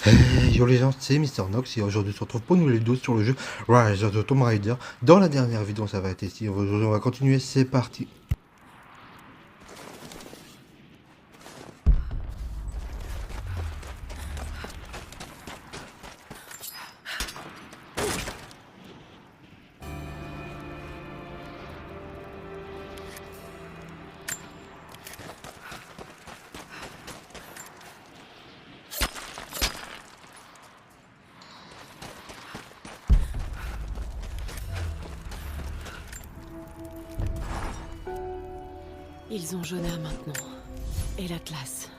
Hey, yo les gens, c'est Mister Nox et aujourd'hui on se retrouve pour une nouvelle vidéo sur le jeu Rise of the Tomb Raider. Dans la dernière vidéo ça va être ici, aujourd'hui on va continuer, c'est parti. Ils ont Jonah maintenant. Et l'Atlas.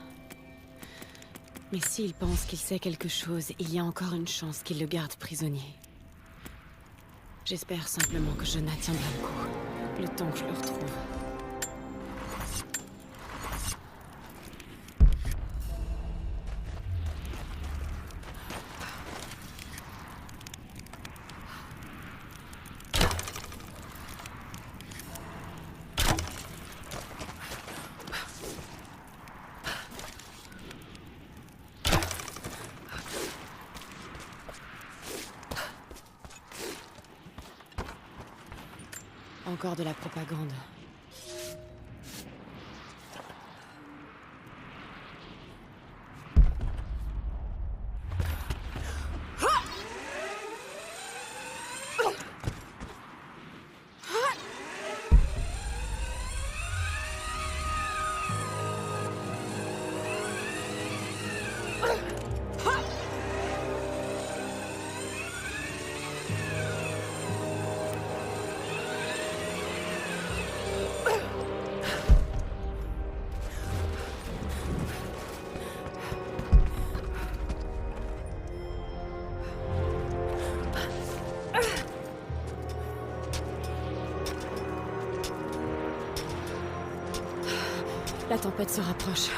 Mais s'il pense qu'il sait quelque chose, il y a encore une chance qu'il le garde prisonnier. J'espère simplement que Jonah tiendra le coup, le temps que je le retrouve. Encore de la propagande. La tempête se rapproche.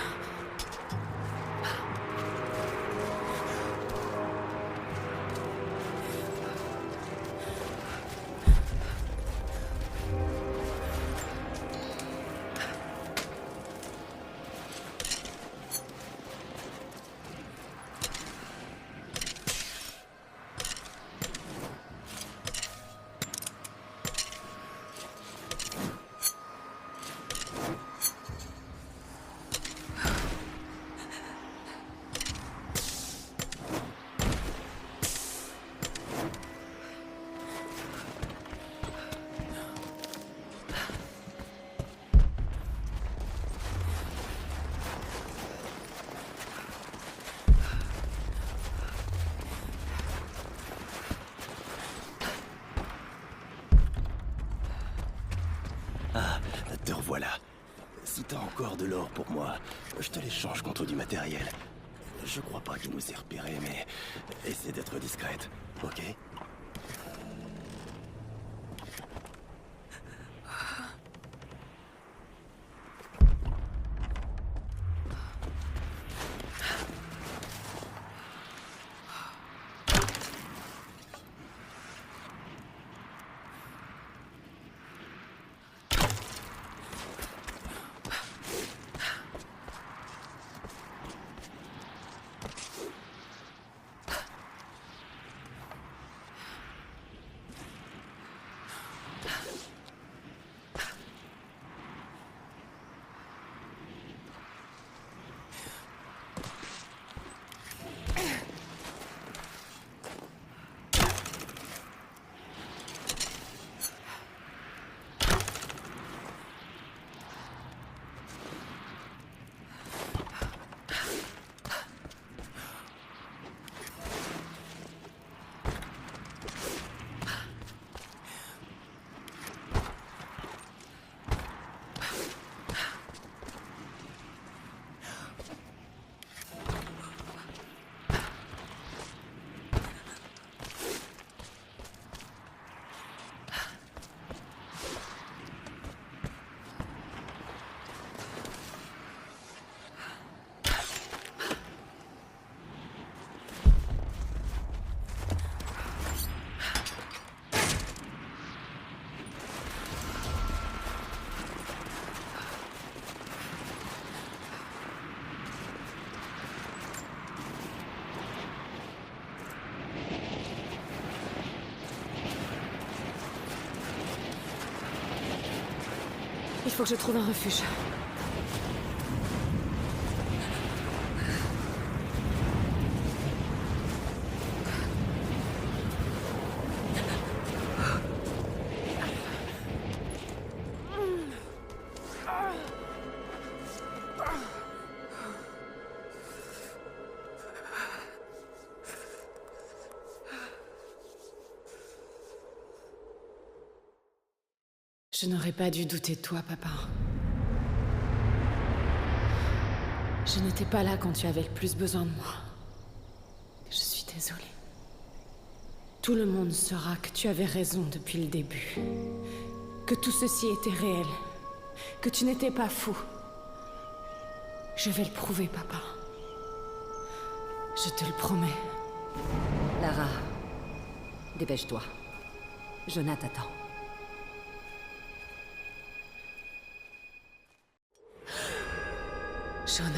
Ah, te revoilà. Si t'as encore de l'or pour moi, je te l'échange contre du matériel. Je crois pas qu'il nous ait repérés, mais essaie d'être discrète, ok? Il faut que je trouve un refuge. Je n'aurais pas dû douter de toi, papa. Je n'étais pas là quand tu avais le plus besoin de moi. Je suis désolée. Tout le monde saura que tu avais raison depuis le début. Que tout ceci était réel. Que tu n'étais pas fou. Je vais le prouver, papa. Je te le promets. Lara, dépêche-toi. Jonah t'attend. Jonah.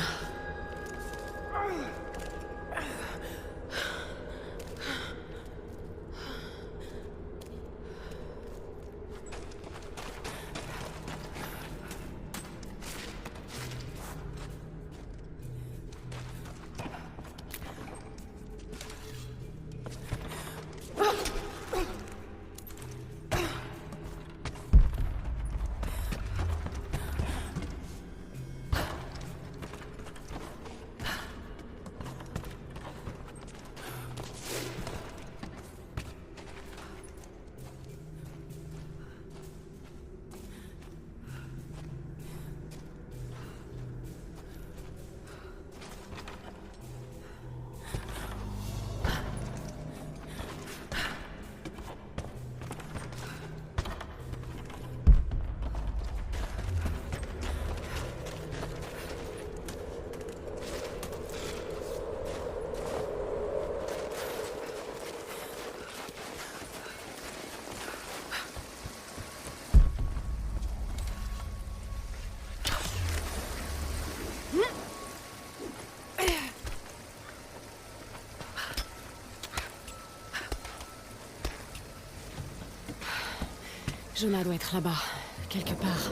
Jonah doit être là-bas, quelque part.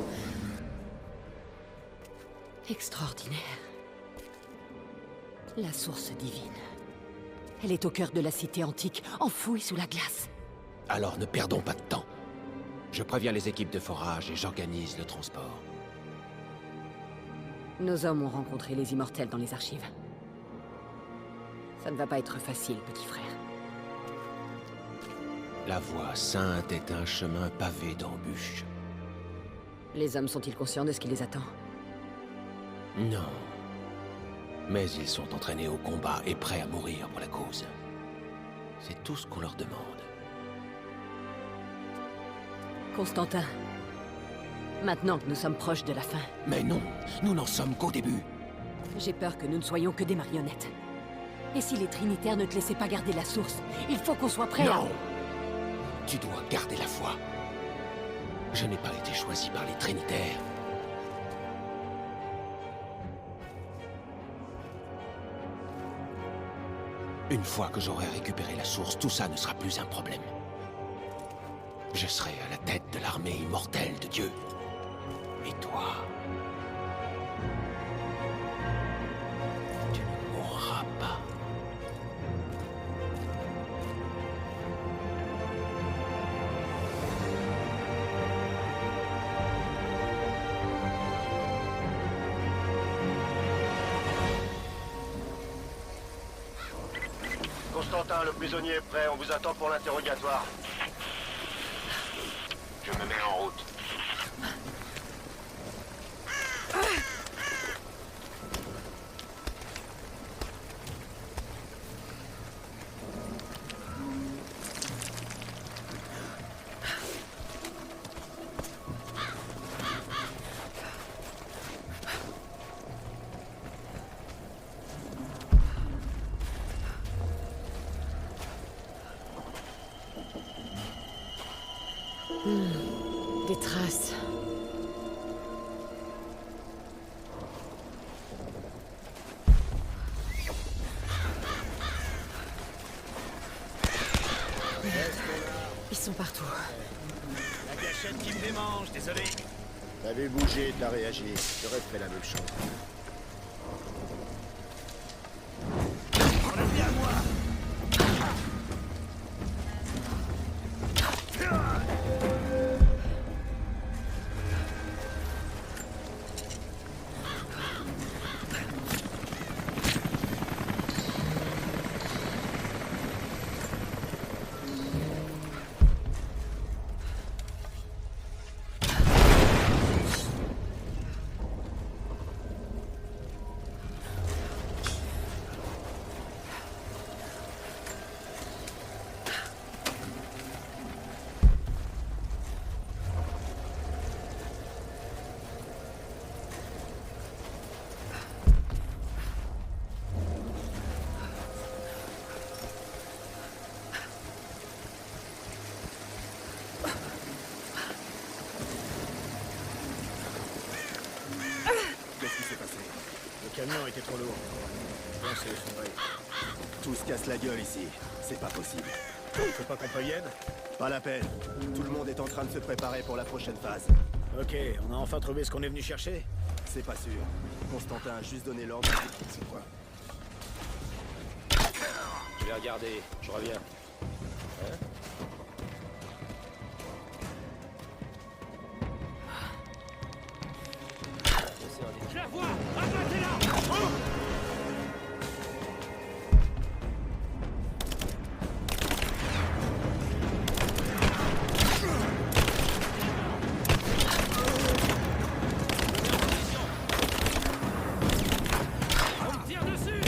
Extraordinaire. La source divine. Elle est au cœur de la cité antique, enfouie sous la glace. Alors ne perdons pas de temps. Je préviens les équipes de forage et j'organise le transport. Nos hommes ont rencontré les immortels dans les archives. Ça ne va pas être facile, petit frère. La voie sainte est un chemin pavé d'embûches. Les hommes sont-ils conscients de ce qui les attend? Non. Mais ils sont entraînés au combat et prêts à mourir pour la cause. C'est tout ce qu'on leur demande. Constantin, maintenant que nous sommes proches de la fin, Mais non, nous n'en sommes qu'au début. j'ai peur que nous ne soyons que des marionnettes. Et si les Trinitaires ne te laissaient pas garder la source, il faut qu'on soit prêt à... Non! Tu dois garder la foi. Je n'ai pas été choisi par les Trinitaires. Une fois que j'aurai récupéré la source, tout ça ne sera plus un problème. Je serai à la tête de l'armée immortelle de Dieu. Et toi... tu ne mourras pas. Constantin, le prisonnier est prêt, on vous attend pour l'interrogatoire. Je me mets en route. Des traces. Ils sont partout. La gâchette qui me démange, désolé. T'avais bougé, t'as réagi. J'aurais fait la même chose. Qu'est-ce qui s'est passé? Le camion était trop lourd. Bon, c'est effondré. Tout se casse la gueule ici. C'est pas possible. Faut pas qu'on prévienne? Pas la peine. Tout le monde est en train de se préparer pour la prochaine phase. Ok, on a enfin trouvé ce qu'on est venu chercher? C'est pas sûr. Constantin a juste donné l'ordre. C'est quoi? Je vais regarder, je reviens. Je la vois! Abattez-la! On me tire dessus!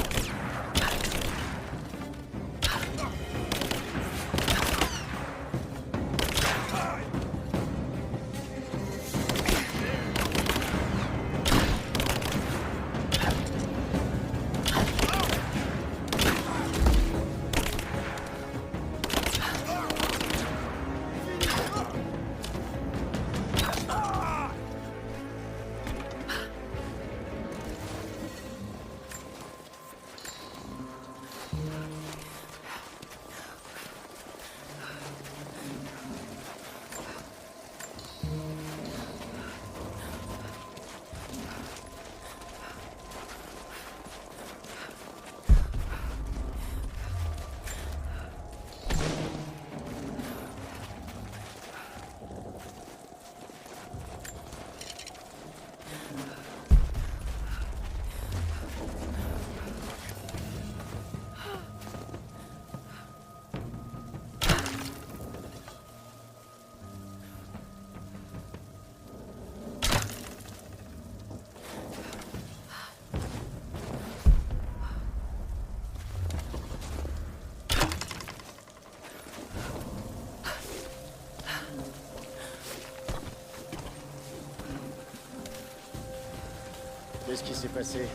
Qu'est-ce qui s'est passé?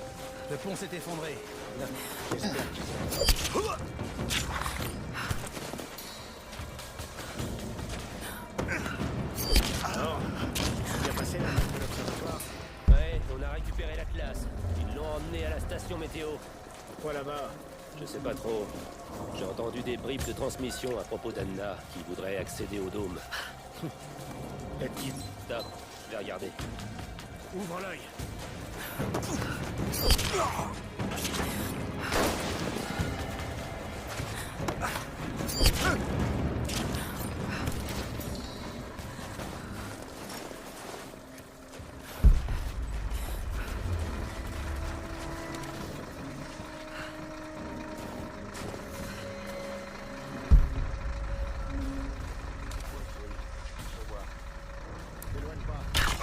Le pont s'est effondré. J'espère qu'ils ont... Alors, c'est bien passé là, l'observatoire? Ouais, on a récupéré la classe. Ils l'ont emmené à la station météo. Pourquoi là-bas? Je sais pas trop. J'ai entendu des bribes de transmission à propos d'Anna qui voudrait accéder au dôme. La type. Stop, je vais regarder. Ouvre l'œil.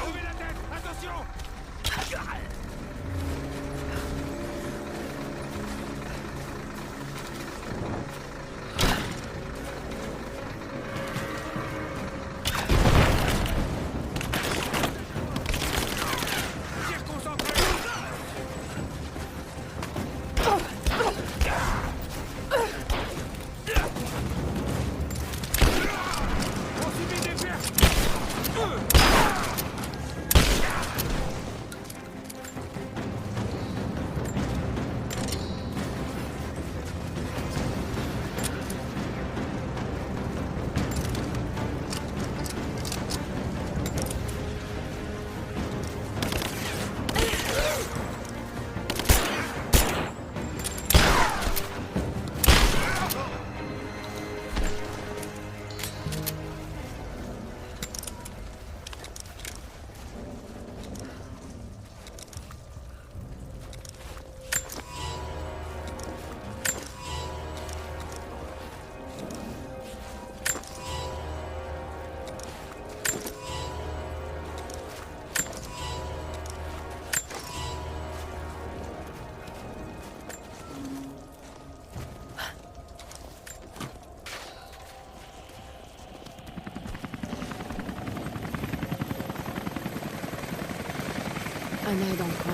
Levez la tête! Attention! Anna est dans le coin.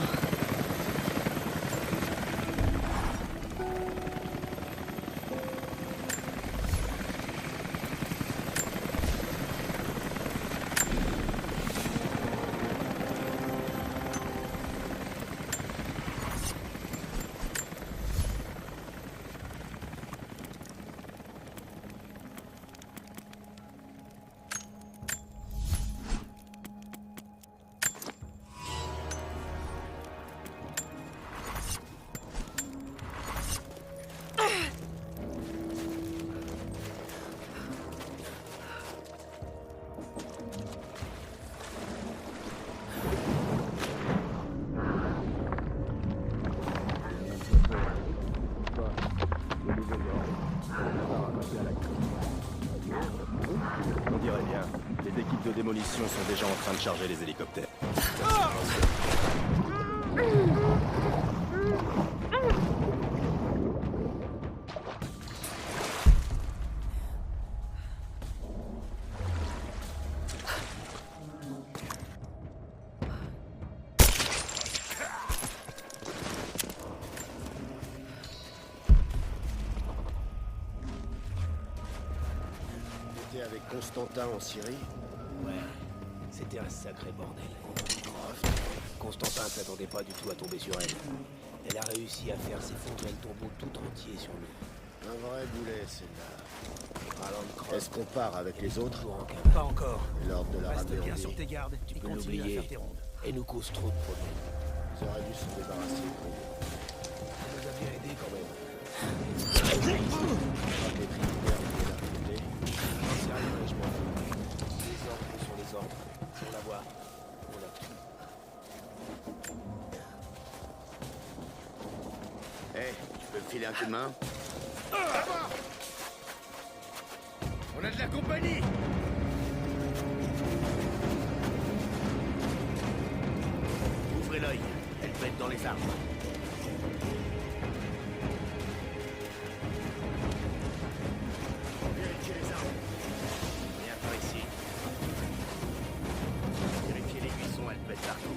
On dirait bien. Les équipes de démolition sont déjà en train de charger les hélicoptères. T'étais avec Constantin en Syrie? Ouais, c'était un sacré bordel. Constantin s'attendait pas du tout à tomber sur elle. Elle a réussi à faire s'effondrer le tombeau tout entier sur nous. Un vrai boulet, celle-là. Parlant de crotte, Est-ce qu'on part avec les autres? toujours en cavale. Pas encore. L'ordre de la Reste bien ramener sur tes gardes. Tu et peux continue à l'oublier. faire tes rondes. Elle nous cause trop de problèmes. Ils auraient dû s'en débarrasser. Elle nous a bien aidés quand même. Les trinitaires de la côté. J'en sais rien, mais je m'en fous. Les ordres sont les ordres. Si on la voit, on a tout. Hé, tu peux me filer un coup de main? On a de la compagnie! Ouvrez l'œil, elle peut être dans les arbres. Vérifiez les arbres. Rien par ici. Vérifiez les buissons, elle peut être partout.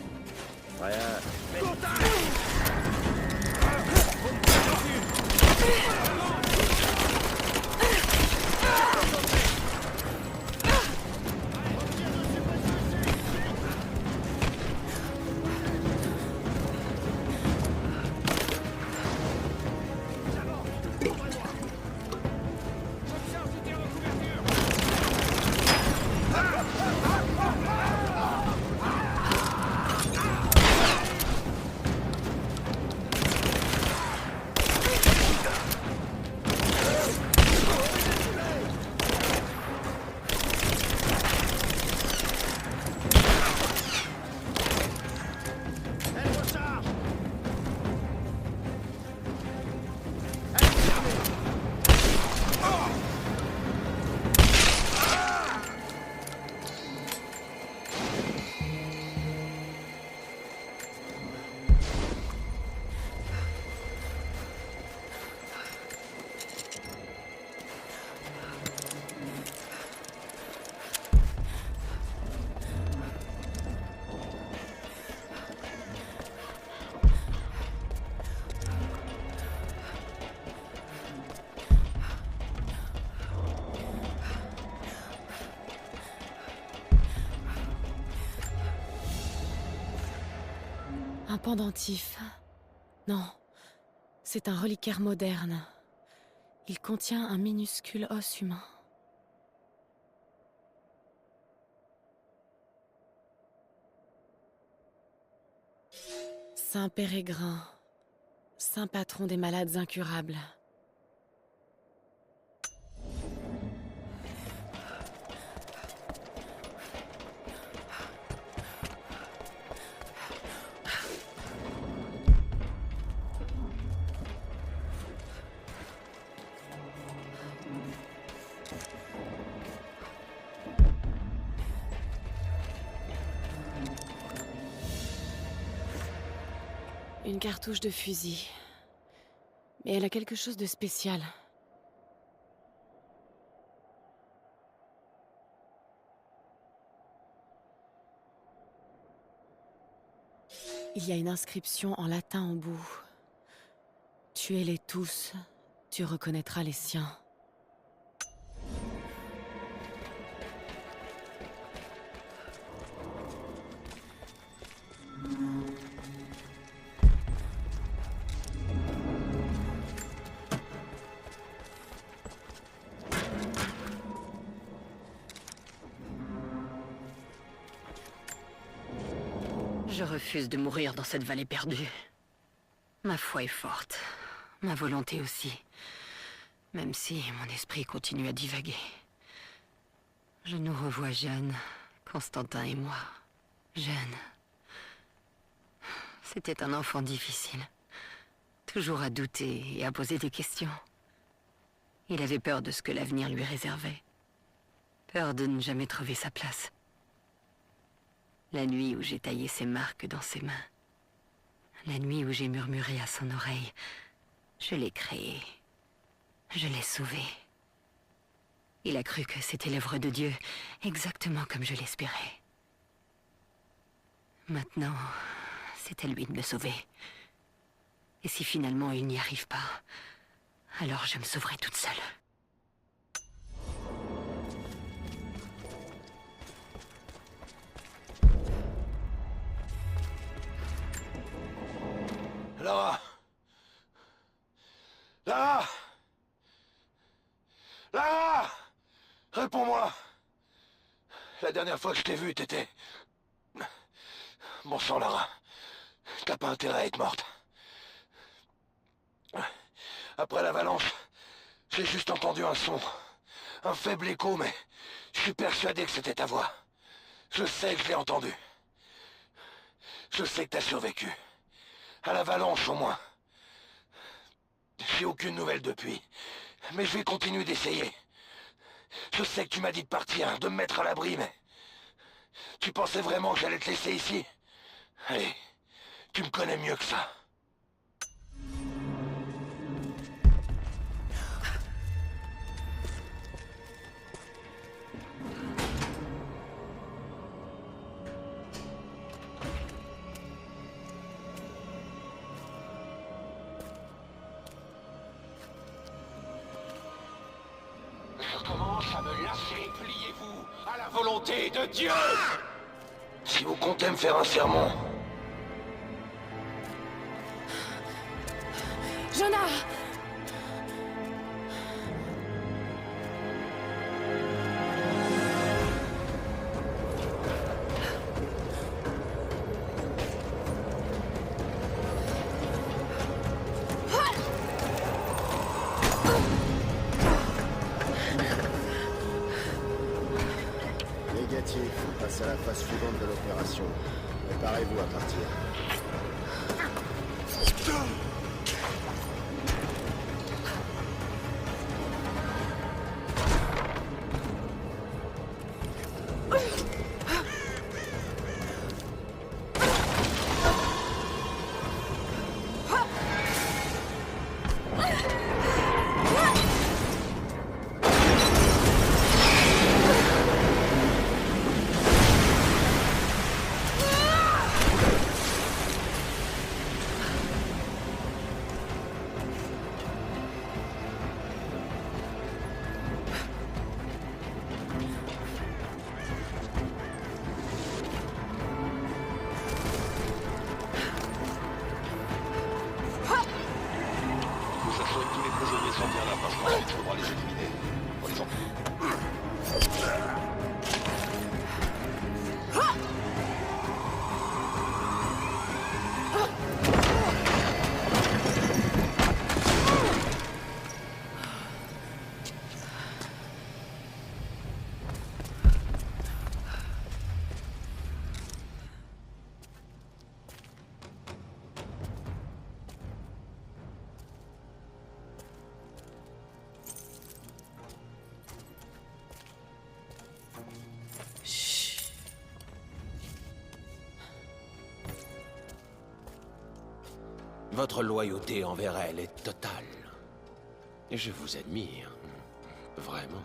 Un pendentif. Non, c'est un reliquaire moderne. Il contient un minuscule os humain. Saint Pérégrin, saint patron des malades incurables. Une cartouche de fusil. Mais elle a quelque chose de spécial. Il y a une inscription en latin en bout. Tuez-les tous, tu reconnaîtras les siens. Je refuse de mourir dans cette vallée perdue. Ma foi est forte. Ma volonté aussi. Même si mon esprit continue à divaguer. Je nous revois jeunes, Constantin et moi. Jeunes. C'était un enfant difficile. Toujours à douter et à poser des questions. Il avait peur de ce que l'avenir lui réservait. Peur de ne jamais trouver sa place. La nuit où j'ai taillé ses marques dans ses mains. La nuit où j'ai murmuré à son oreille. Je l'ai créé. Je l'ai sauvé. Il a cru que c'était l'œuvre de Dieu, exactement comme je l'espérais. Maintenant, c'est à lui de me sauver. Et si finalement il n'y arrive pas, alors je me sauverai toute seule. Lara! Lara! Lara! Réponds-moi! La dernière fois que je t'ai vue, t'étais... Bon sang, Lara. T'as pas intérêt à être morte. Après l'avalanche, j'ai juste entendu un son. Un faible écho, mais je suis persuadé que c'était ta voix. Je sais que je l'ai entendu. Je sais que t'as survécu. À l'avalanche, au moins. J'ai aucune nouvelle depuis. Mais je vais continuer d'essayer. Je sais que tu m'as dit de partir, de me mettre à l'abri, mais... Tu pensais vraiment que j'allais te laisser ici? Allez, tu me connais mieux que ça. Je commence à me lasser. Pliez-vous à la volonté de Dieu. Si vous comptez me faire un sermon... Jonah! Négatif, on passe à la phase suivante de l'opération. Préparez-vous à partir. Votre loyauté envers elle est totale. Et je vous admire. Vraiment.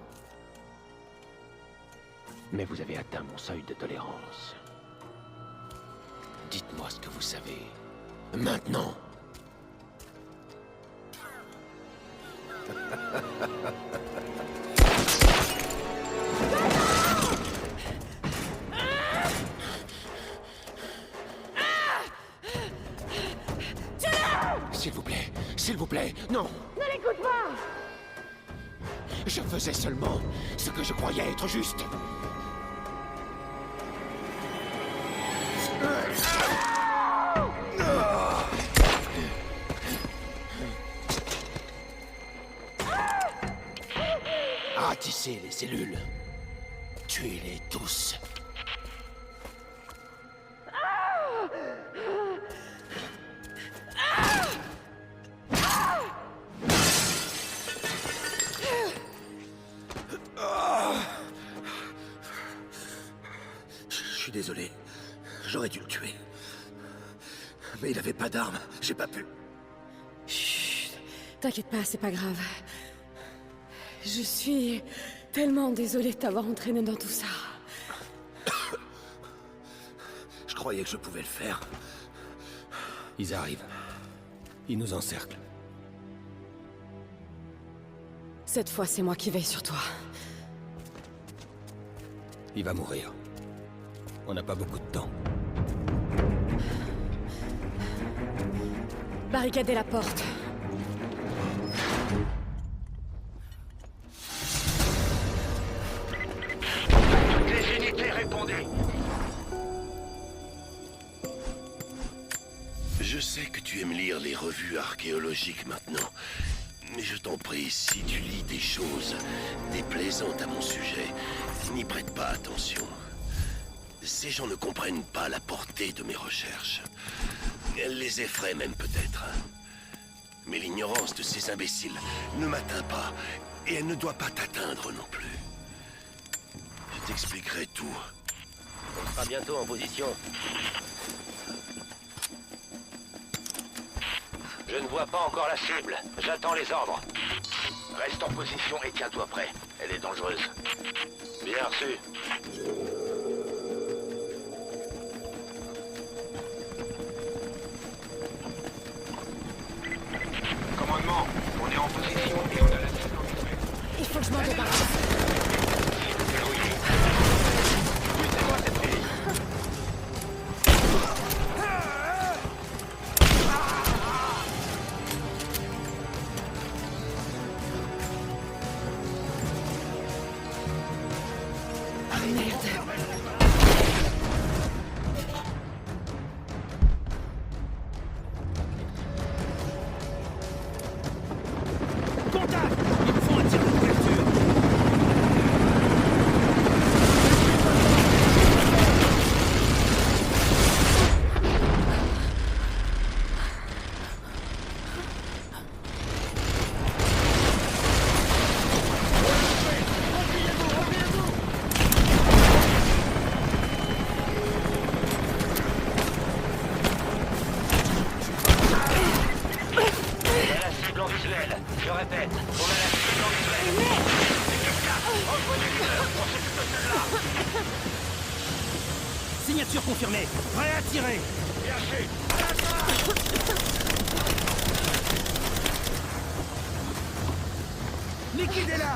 Mais vous avez atteint mon seuil de tolérance. Dites-moi ce que vous savez. Maintenant. S'il vous plaît, non. Ne l'écoute pas! Je faisais seulement ce que je croyais être juste. Ratisser les cellules. Tuez-les tous. Je suis désolé. J'aurais dû le tuer. Mais il avait pas d'arme. J'ai pas pu. Chut, t'inquiète pas, c'est pas grave. Je suis tellement désolée de t'avoir entraîné dans tout ça. Je croyais que je pouvais le faire. Ils arrivent. Ils nous encerclent. Cette fois, c'est moi qui veille sur toi. Il va mourir. On n'a pas beaucoup de temps. Barricadez la porte. Les unités, répondez! Je sais que tu aimes lire les revues archéologiques maintenant. Mais je t'en prie, si tu lis des choses déplaisantes à mon sujet, n'y prête pas attention. Ces gens ne comprennent pas la portée de mes recherches. Elles les effraient même peut-être. Mais l'ignorance de ces imbéciles ne m'atteint pas, et elle ne doit pas t'atteindre non plus. Je t'expliquerai tout. On sera bientôt en position. Je ne vois pas encore la cible. J'attends les ordres. Reste en position et tiens-toi prêt. Elle est dangereuse. Bien reçu. Commandement, on est en position et on a la cible en visuel. Il faut que je m'en débarrasse. Poussez-moi cette fille. Contact! Il me faut un tir de couverture. On a la cible en visuel. Je répète, on a la cible en visuel. Signature confirmée. Prêt à tirer. Bien sûr. Liquidez-la.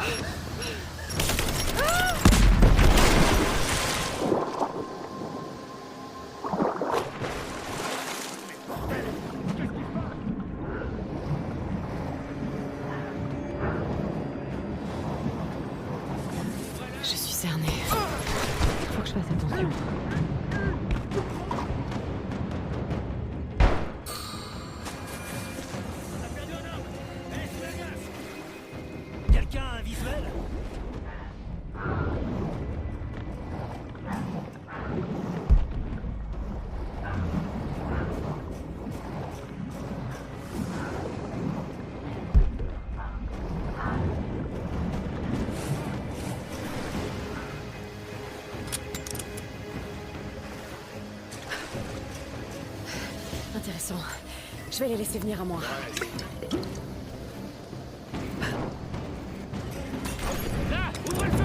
Je suis cernée. Faut que je fasse attention. Quelqu'un a un visuel? Intéressant. Je vais les laisser venir à moi. Là, ouvrez le feu.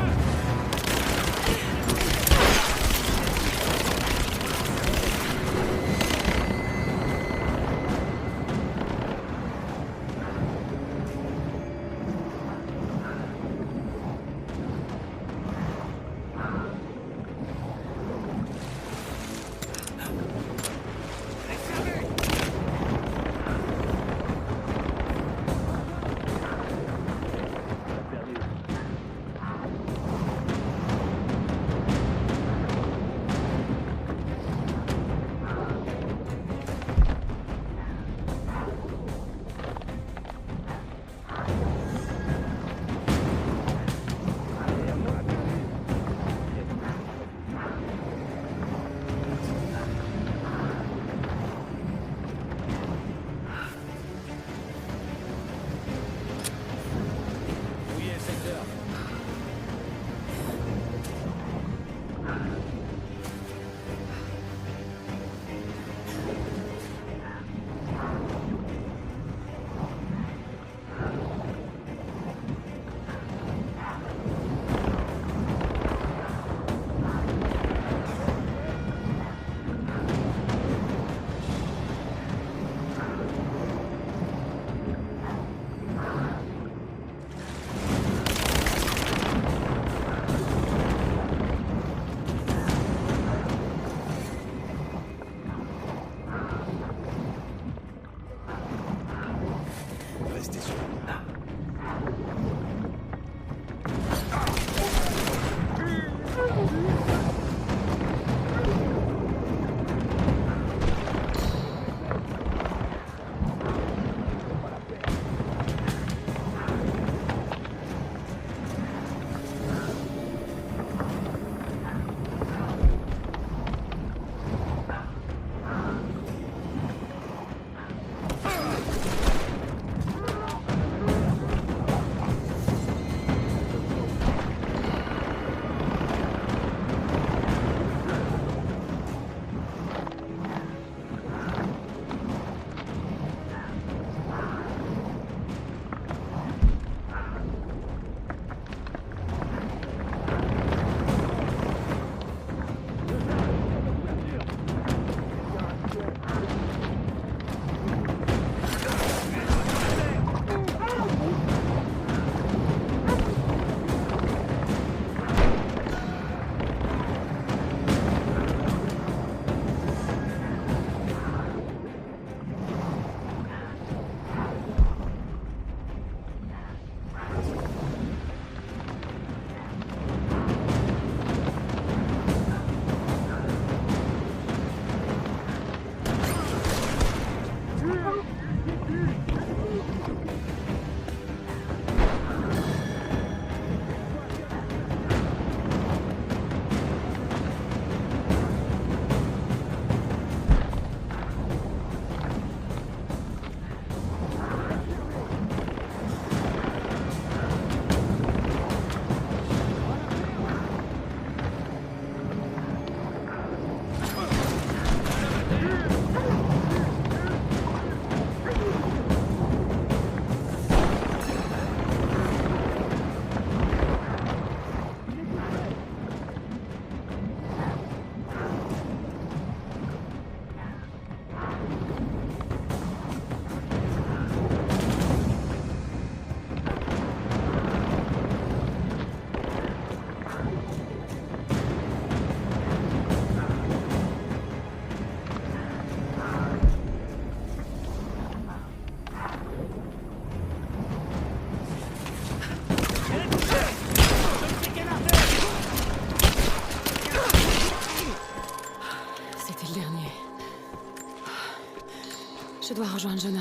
Je dois rejoindre Jonah.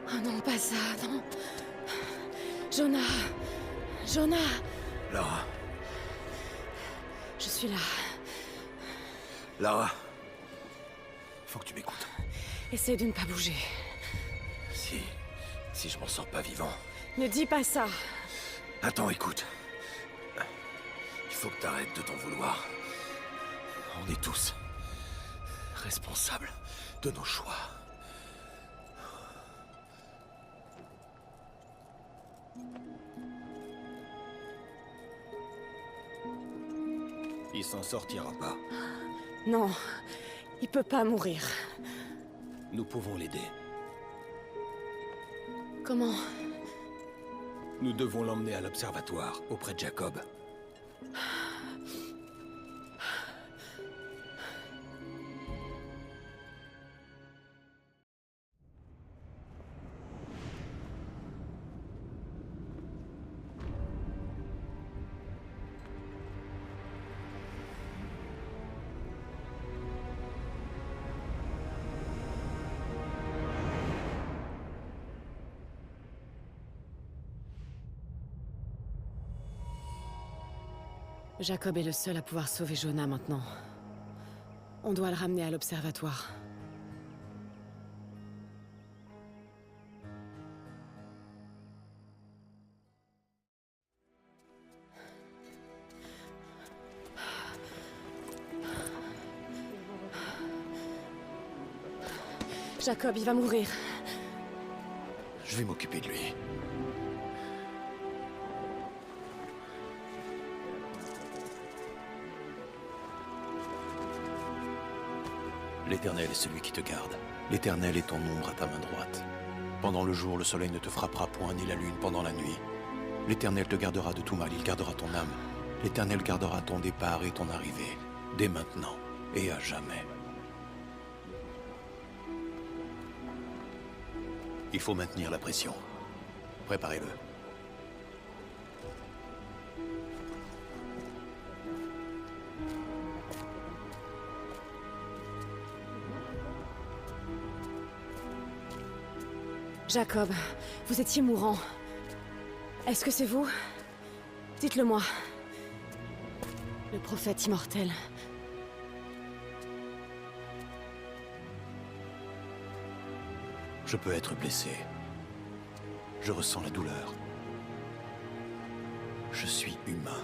Oh non, pas ça, non. Jonah. Jonah. Lara. Je suis là. Lara. Faut que tu m'écoutes. Essaye de ne pas bouger. Si je m'en sors pas vivant... Ne dis pas ça. Attends, écoute. Il faut que t'arrêtes de t'en vouloir. On est tous responsables de nos choix. Il s'en sortira pas. Non, il peut pas mourir. Nous pouvons l'aider. Comment? Nous devons l'emmener à l'observatoire, auprès de Jacob. Jacob est le seul à pouvoir sauver Jonah maintenant. On doit le ramener à l'observatoire. Jacob, il va mourir. Je vais m'occuper de lui. L'Éternel est celui qui te garde. L'Éternel est ton ombre à ta main droite. Pendant le jour, le soleil ne te frappera point, ni la lune pendant la nuit. L'Éternel te gardera de tout mal, il gardera ton âme. L'Éternel gardera ton départ et ton arrivée, dès maintenant et à jamais. Il faut maintenir la pression. Préparez-le. Jacob, vous étiez mourant. Est-ce que c'est vous? Dites-le moi. Le prophète immortel. Je peux être blessé. Je ressens la douleur. Je suis humain.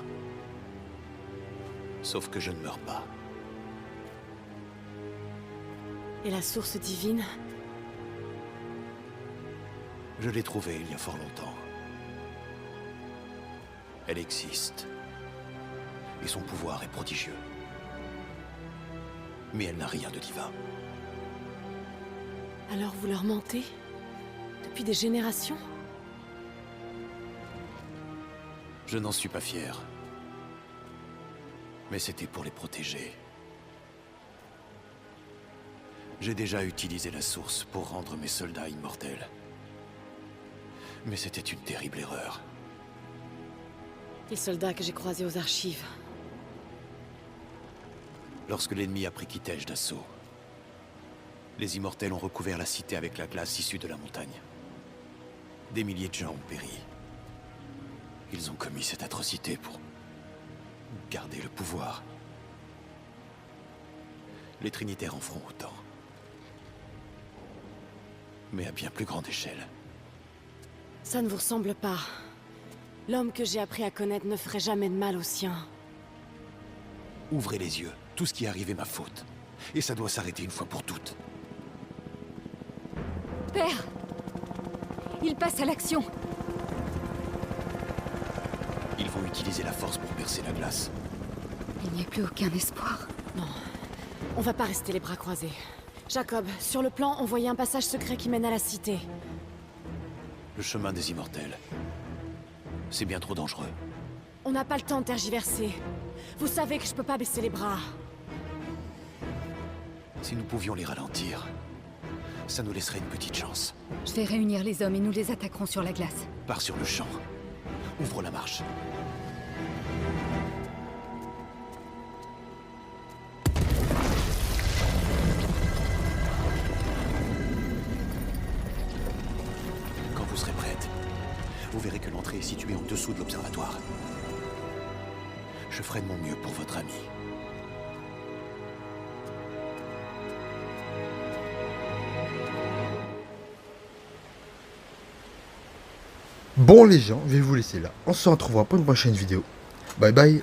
Sauf que je ne meurs pas. Et la source divine? Je l'ai trouvée il y a fort longtemps. Elle existe. Et son pouvoir est prodigieux. Mais elle n'a rien de divin. Alors vous leur mentez? Depuis des générations? Je n'en suis pas fier. Mais c'était pour les protéger. J'ai déjà utilisé la source pour rendre mes soldats immortels. Mais c'était une terrible erreur. Les soldats que j'ai croisés aux archives. Lorsque l'ennemi a pris Kitej d'assaut, les immortels ont recouvert la cité avec la glace issue de la montagne. Des milliers de gens ont péri. Ils ont commis cette atrocité pour garder le pouvoir. Les Trinitaires en feront autant. Mais à bien plus grande échelle. Ça ne vous ressemble pas. L'homme que j'ai appris à connaître ne ferait jamais de mal aux siens. Ouvrez les yeux. Tout ce qui est arrivé est ma faute. Et ça doit s'arrêter une fois pour toutes. Père! Il passe à l'action! Ils vont utiliser la force pour percer la glace. Il n'y a plus aucun espoir. Non. On va pas rester les bras croisés. Jacob, sur le plan, on voyait un passage secret qui mène à la cité. Le chemin des immortels. C'est bien trop dangereux. On n'a pas le temps de tergiverser. Vous savez que je peux pas baisser les bras. Si nous pouvions les ralentir, ça nous laisserait une petite chance. Je vais réunir les hommes et nous les attaquerons sur la glace. Pars sur le champ. Ouvre la marche. Quand vous serez prête, vous verrez que l'entrée est située en dessous de l'observatoire. Je ferai de mon mieux pour votre ami. Bon les gens, je vais vous laisser là. On se retrouvera pour une prochaine vidéo. Bye bye.